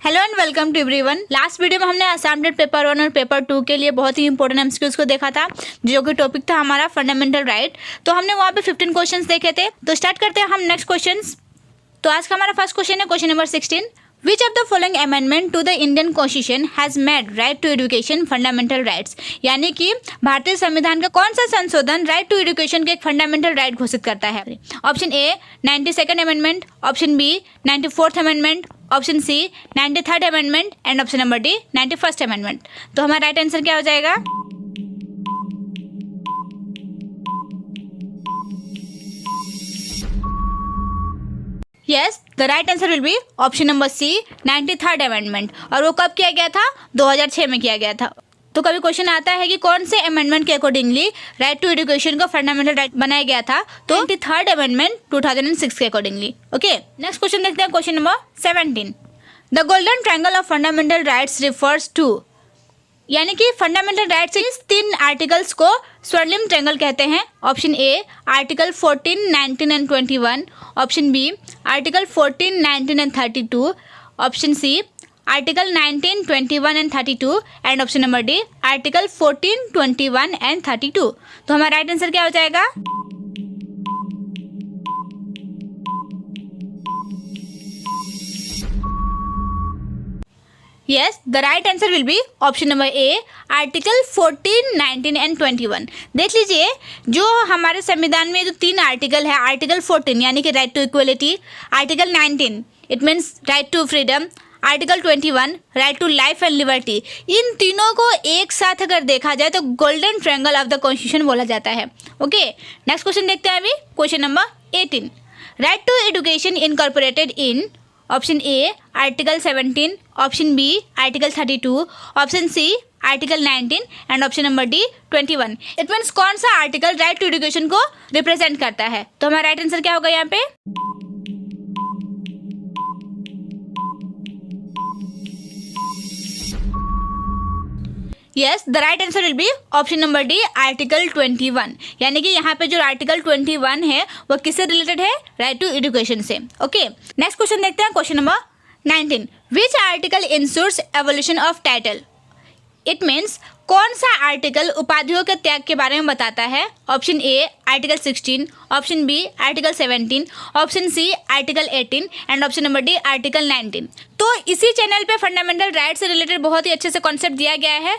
Hello and welcome to everyone. Last video में हमने assignment paper 1 और पेपर 2 के लिए बहुत ही इंपॉर्टेंट एमसीक्यूज को देखा था, जो कि टॉपिक था हमारा फंडामेंटल राइट। तो हमने वहाँ पे 15 क्वेश्चंस देखे थे। तो स्टार्ट करते हैं हम नेक्स्ट क्वेश्चंस। तो आज का हमारा फर्स्ट क्वेश्चन है question number 16। Which of the following amendment to the Indian Constitution has made right to education fundamental rights? यानी कि भारतीय संविधान का कौन सा संशोधन राइट टू एजुकेशन के एक फंडामेंटल राइट घोषित करता है? Option A 92nd amendment, option B 94th amendment, option C 93rd amendment and option number D 91st amendment. तो हमारा राइट आंसर क्या हो जाएगा? Yes, the right answer will be option number C 93rd amendment. और वो कब किया गया था? 2006 में किया गया था। तो कभी क्वेश्चन आता है कि कौन से अमेंडमेंट के अकॉर्डिंगली राइट टू एजुकेशन का फंडामेंटल राइट बनाया गया था? तो 93rd अमेंडमेंट 2006 के अकॉर्डिंगली। ओके, नेक्स्ट क्वेश्चन देखते हैं question number 17। The golden triangle of fundamental rights refers to, यानी कि फंडामेंटल राइट्स के इस 3 आर्टिकल्स को स्वर्णिम ट्रायंगल कहते हैं। Option A article 14, 19 and 21, option B article 14, 19 and 32, option C article 19, 21 and 32 and option number D article 14, 21 and 32। तो हमारा राइट आंसर क्या हो जाएगा? Yes, the right answer will be option number A article 14, 19 and 21। देख लीजिए, जो हमारे संविधान में जो 3 आर्टिकल है, आर्टिकल 14 यानी कि right to equality, article 19 it means right to freedom, article 21 right to life and liberty, इन तीनों को एक साथ अगर देखा जाए तो golden triangle of the constitution बोला जाता है। ओके, नेक्स्ट क्वेश्चन देखते हैं अभी question number 18। Right to education incorporated in, option A article 17, option B article 32, option C article 19 and option number D 21। It means कौन सा आर्टिकल राइट टू एजुकेशन को represent करता है? तो हमारा राइट आंसर क्या होगा यहाँ पे? Yes, the right answer will be option number D article 21। यानी कि यहाँ पे जो आर्टिकल 21 है वो किससे रिलेटेड है? राइट टू एजुकेशन से। ओके, नेक्स्ट क्वेश्चन देखते हैं question number 19। Which article ensures abolition of title? It means कौन सा आर्टिकल उपाधियों के त्याग के बारे में बताता है? Option A article 16, option B article 17, option C article 18 and option number D article 19। तो इसी चैनल पे फंडामेंटल राइट से रिलेटेड बहुत ही अच्छे से कॉन्सेप्ट दिया गया है।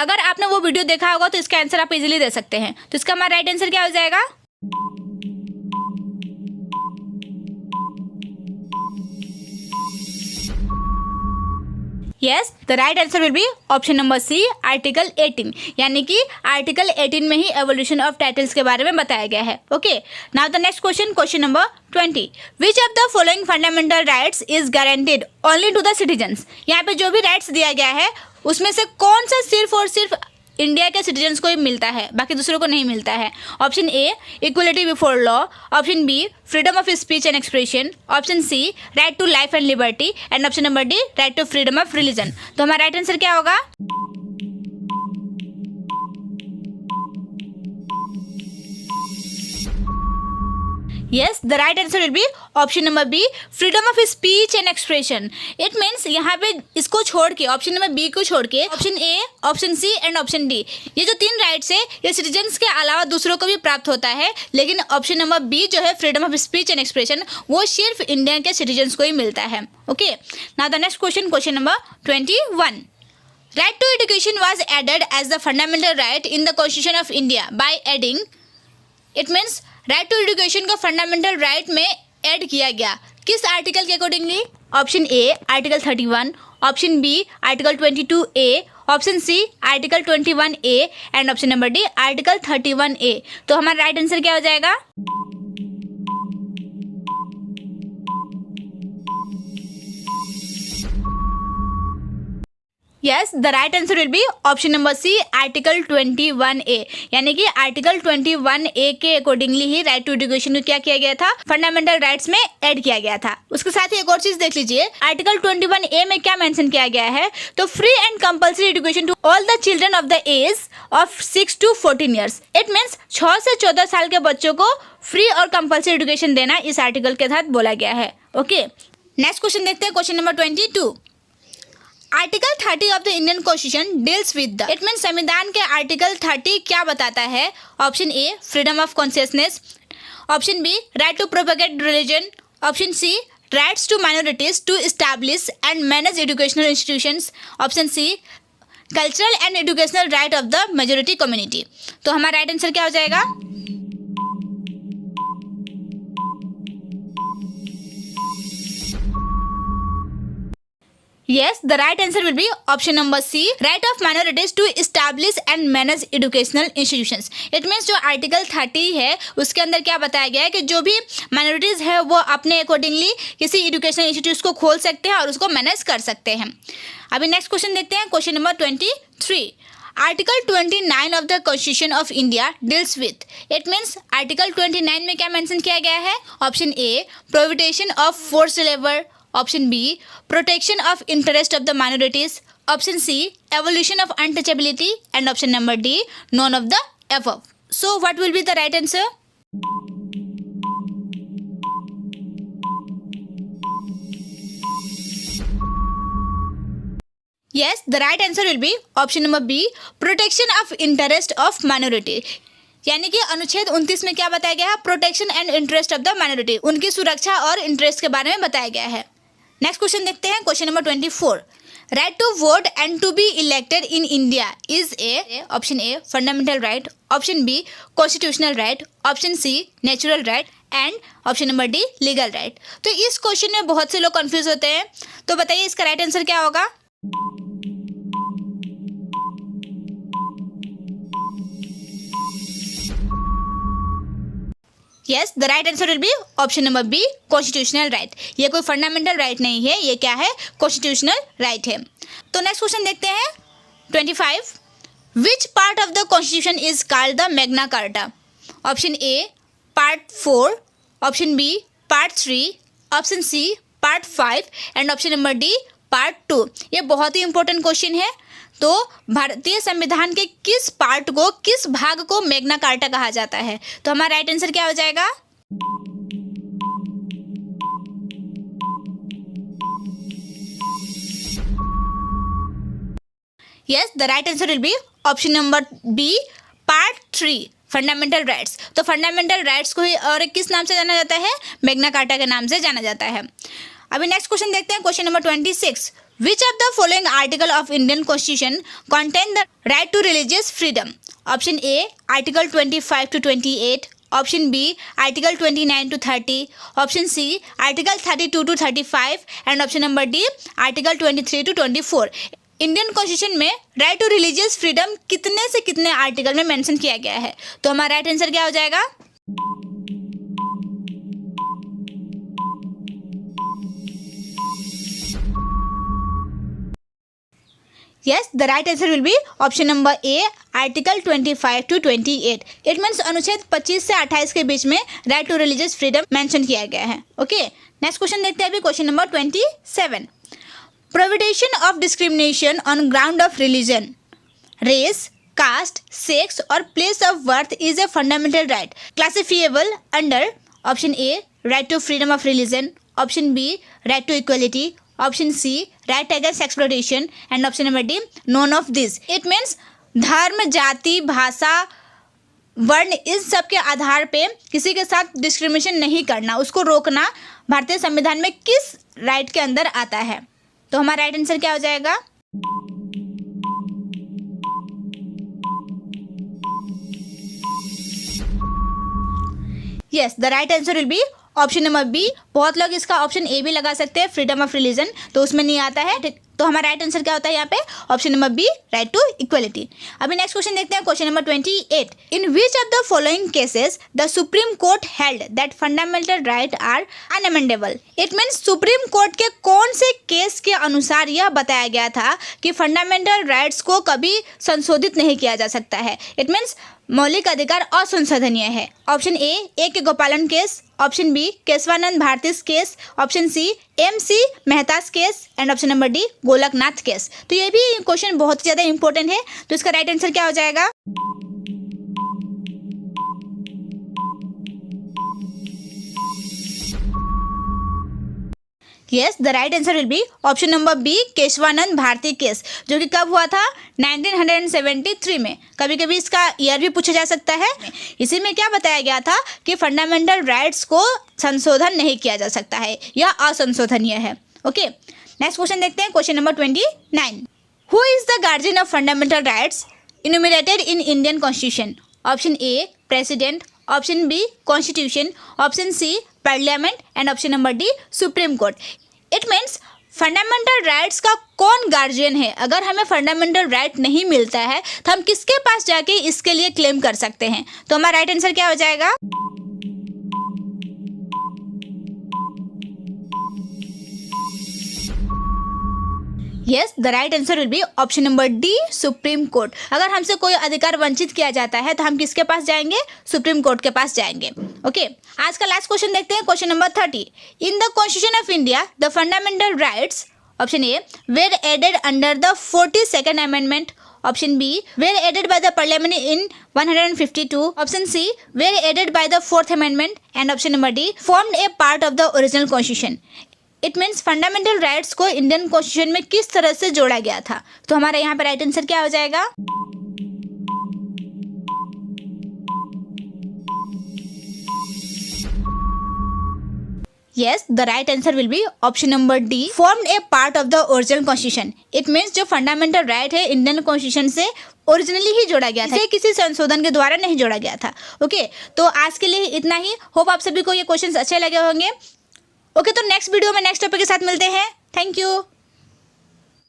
अगर आपने वो वीडियो देखा होगा तो इसका आंसर आप इजीली दे सकते हैं। तो इसका हमारा राइट आंसर क्या हो जाएगा? Yes, the right answer will be option number C article 18। यानी कि आर्टिकल 18 में ही एवोल्यूशन ऑफ टाइटल्स के बारे में बताया गया है। Okay, now the next question, question number 20। Which of the following fundamental rights is guaranteed only to the citizens? यहाँ पे जो भी राइट्स दिया गया है उसमें से कौन सा सिर्फ और सिर्फ इंडिया के सिटीजन्स को ही मिलता है, बाकी दूसरों को नहीं मिलता है? Option A equality before law, option B freedom of speech and expression, option C right to life and liberty and option number D right to freedom of religion. तो हमारा राइट आंसर क्या होगा? Yes, the right answer will be option number B freedom of speech and expression. It means यहाँ पे इसको छोड़ के, option number B को छोड़ के, option A, option C and option D, ये जो 3 राइट्स है ये सिटीजन्स के अलावा दूसरों को भी प्राप्त होता है। लेकिन ऑप्शन नंबर बी जो है freedom of speech and expression, वो सिर्फ इंडिया के सिटीजन्स को ही मिलता है। Okay, now the next question, question number 21। Right to education was added as the fundamental right in the constitution of India by adding, it means right to education को fundamental right में add किया गया किस article के accordingly? Option A article 31, option B article 22A, option C article 21A and option number D article 31A। तो हमारा right answer क्या हो जाएगा? Yes, the right answer will be option number C article 21A। यानी कि article 21A के accordingly ही right to education को क्या किया गया था? फंडामेंटल राइट्स में ऐड किया गया था। उसके साथ ही एक और चीज देख लीजिए, आर्टिकल 21A में क्या मेंशन किया गया है? तो free and compulsory education to all the children of the age of 6 to 14 years. It means 6 से 14 साल के बच्चों को फ्री और कंपल्सरी एजुकेशन देना इस आर्टिकल के तहत बोला गया है। ओके, नेक्स्ट क्वेश्चन देखते हैं, question number 22। Article 30 of the Indian constitution deals with the, it mean संविधान के आर्टिकल 30 क्या बताता है? Option A freedom of consciousness, option B right to propagate religion, option C rights to minorities to establish and manage educational institutions, option C cultural and educational right of the majority community. तो हमारा right answer क्या हो जाएगा? Yes, the right answer will be option number C, right of minorities to establish and manage educational institutions. It means जो article 30 है उसके अंदर क्या बताया गया है कि जो भी माइनॉरिटीज़ है वो अपने अकॉर्डिंगली किसी एजुकेशनल इंस्टीट्यूट को खोल सकते हैं और उसको मैनेज कर सकते हैं। अभी नेक्स्ट क्वेश्चन देखते हैं, question number 23। Article 29 of the constitution of India deals with, it means article 29 में क्या मेंशन किया गया है? Option A prohibition of forced labour, option B protection of interest of the minorities, option C evolution of untouchability and option number D none of the above. So what will be the right answer? Yes, the right answer will be option number B, protection of interest of minority। यानी कि अनुच्छेद 29 में क्या बताया गया है? Protection and interest of the minority, उनकी सुरक्षा और इंटरेस्ट के बारे में बताया गया है। नेक्स्ट क्वेश्चन देखते हैं, question number 24। Right to vote and to be elected in India is a, option A fundamental right, option B constitutional right, option C natural right and option number D legal right. तो इस question में बहुत से लोग confuse होते हैं, तो बताइए इसका राइट आंसर क्या होगा? Yes, the right answer will be option number B constitutional right. ये कोई फंडामेंटल राइट नहीं है, ये क्या है? कॉन्स्टिट्यूशनल राइट है। तो नेक्स्ट क्वेश्चन देखते हैं 25। Which part of the constitution is called the Magna Carta? Option A part 4, option B part 3, option C part 5 and option number D part 2। ये बहुत ही इंपॉर्टेंट क्वेश्चन है। तो भारतीय संविधान के किस पार्ट को, किस भाग को मैग्ना कार्टा कहा जाता है? तो हमारा राइट आंसर क्या हो जाएगा? Yes, the right answer will be option number B part 3 fundamental rights. तो फंडामेंटल राइट्स को ही और किस नाम से जाना जाता है? मैग्ना कार्टा के नाम से जाना जाता है। अभी नेक्स्ट क्वेश्चन देखते हैं, question number 26। Which of the following article of Indian Constitution contain the right to religious freedom? Option A, Article 25 to 28. Option B, Article 29 to 30. Option C, Article 32 to 35. And option number D, Article 23 to 24. Indian constitution में right to religious freedom कितने से कितने article में mention किया गया है? तो हमारा राइट आंसर क्या हो जाएगा? Yes, the right answer will be option number A, Article 25 to 28. It means अनुच्छेद 25 से 28 के बीच में right to religious freedom mention किया गया है। ओके, नेक्स्ट क्वेश्चन देखते हैं अभी, question number 27। Prohibition of discrimination on ground of religion, race, caste, sex और place of birth is a fundamental right classifiable under option A right to freedom of religion, option B right to equality, option C right against exploitation and option number D none of this. It means धर्म, जाति, भाषा, वर्ण, इन सब के आधार पे किसी के साथ डिस्क्रिमिनेशन नहीं करना, उसको रोकना भारतीय संविधान में किस राइट के अंदर आता है? तो हमारा राइट आंसर क्या हो जाएगा? Yes, the right answer will be option number B. बहुत लोग इसका ऑप्शन ए भी लगा सकते हैं, फ्रीडम ऑफ रिलीजन, तो उसमें नहीं आता है। तो हमारा राइट आंसर क्या होता है यहाँ पे? Option number B, right to equality. अभी नेक्स्ट क्वेश्चन देखते हैं, question number 28। In which of the following cases the Supreme Court held that fundamental right are unamendable? It means Supreme Court के कौन से केस के अनुसार यह बताया गया था कि फंडामेंटल राइट्स को कभी संशोधित नहीं किया जा सकता है? इट मीन्स मौलिक अधिकार असंशोधनीय है। Option A K Gopalan case, option B Keshavananda Bharati case, option C MC Mehta's case and option number D Golaknath case. तो ये भी क्वेश्चन बहुत ज़्यादा इंपॉर्टेंट है, तो इसका राइट आंसर क्या हो जाएगा? Yes, the right answer will be option number B, Keshavananda Bharati case, जो कि कब हुआ था? 1973 में। कभी कभी इसका ईयर भी पूछा जा सकता है। इसी में क्या बताया गया था कि फंडामेंटल राइट्स को संशोधन नहीं किया जा सकता है, यह असंशोधनीय है। ओके, नेक्स्ट क्वेश्चन देखते हैं, question number 29। Who is the guardian of fundamental rights enumerated in Indian constitution? Option A president, option B constitution, option C parliament and option number D supreme court. It means fundamental rights का कौन guardian है? अगर हमें fundamental right नहीं मिलता है तो हम किसके पास जाके इसके लिए क्लेम कर सकते हैं? तो हमारा राइट आंसर क्या हो जाएगा? Yes, the right answer will be option number D, supreme court. अगर हमसे कोई अधिकार वंचित किया जाता है तो हम किसके पास जाएंगे? सुप्रीम कोर्ट के पास जाएंगे। ओके, आज का लास्ट क्वेश्चन देखते हैं, question number 30। In the constitution of India the fundamental rights, option A, were added under the 42nd amendment, option B, were added by the parliament in 152, option C, were added by the 4th amendment and option number D, formed a part of the original constitution. It means fundamental rights को Indian constitution में किस तरह से जोड़ा गया था? तो हमारा यहाँ पर राइट आंसर क्या हो जाएगा? Yes, the right answer will be option number D, formed a part of the original constitution. It means जो फंडामेंटल राइट है इंडियन कॉन्स्टिट्यूशन से ओरिजिनली ही जोड़ा गया था, इसे किसी संशोधन के द्वारा नहीं जोड़ा गया था। ओके, तो आज के लिए इतना ही। होप आप सभी को ये क्वेश्चंस अच्छे लगे होंगे। ओके, तो नेक्स्ट वीडियो में नेक्स्ट टॉपिक के साथ मिलते हैं। Thank you.